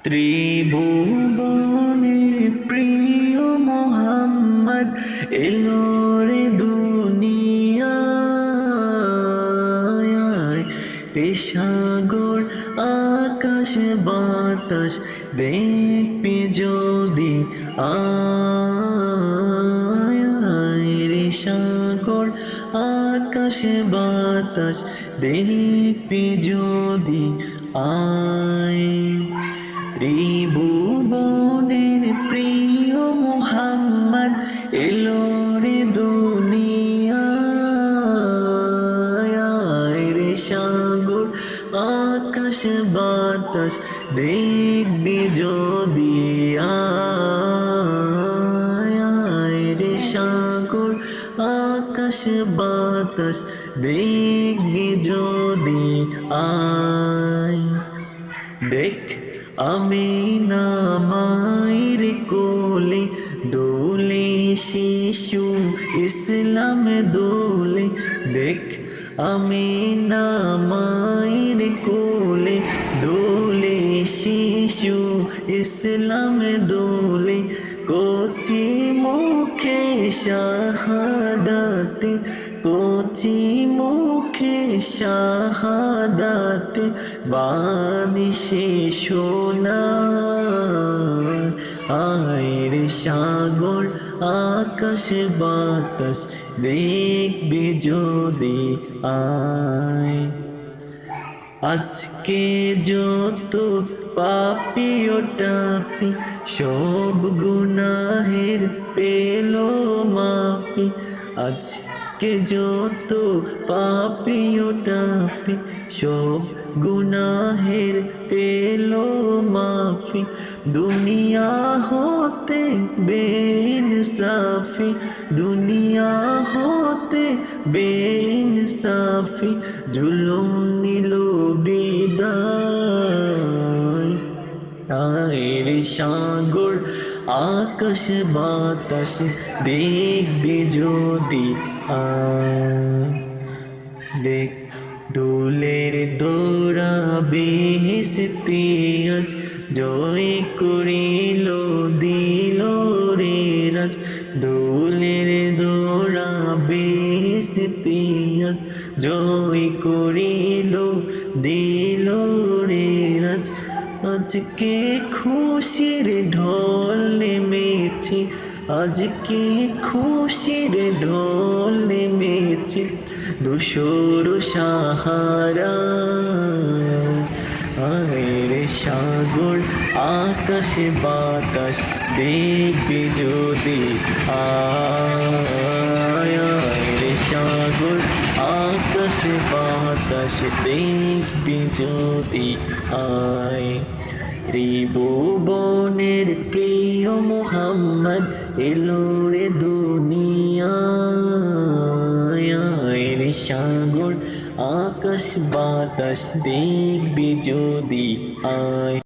ত্রিভুবনের প্রিয় মোহাম্মদ এলো রে দুনিয়ায়। এ সাগর আকাশ বাতাস দেখবি যদি আয়। রে সাগর আকাশ বাতাস দেখবি যদি আয়। ত্রিভুবনের প্রিয় মোহাম্মদ এলো রে দুনিয়ায়। রে সাগর আকাশ বাতাস দেখবি যদি আয়। রে সাগর আকাশ বাতাস দেখবি যদি আয়। দেখ আমিনা মায়ের কোলে দোলে শিশু ইসলাম দোলে। দেখ আমিনা মায়ের কোলে দোলে শিশু ইসলাম দোলে। কচি মুখে শাহাদাত, কচি মুখে শাহাদাত বাণী সে শোনা। আয় সাগর আকাশ বাতাস দেখবি যদি আয়। আজকে যত পাপি ও টাপি সব গুনাহের পেল মাপি। আজকে যত পাপি ও টাপি সব গুনাহের পেল মাফি। দুনিয়া হতে বেইনসাফি, দুনিয়া হতে বেইনসাফি জুলুম নিল বিদায়। আয় সাগর আকাশ বাতাস দেখবি যদি আয়। দেখ দোলের দোরা বেহেশতি আজ জয় করিল দিল রে রাজ। দোলের দোরা বেহেশতি আজ জয় করিল দিল রে রাজ। আজকে খুশির ঢল নেমেছে, আজকে খুশির ঢল নেমেছে দুশোর সাহারা। আয় সাগর আকাশ বাতাস দেখবি যদি আয়। সাগর আকাশ বাতাস দেখবি যদি আয়। ত্রিভুবনের প্রিয় মোহাম্মদ এলো রে দুনিয়ায়। সাগর আকাশ বাতাস দেখবি যদি আয়।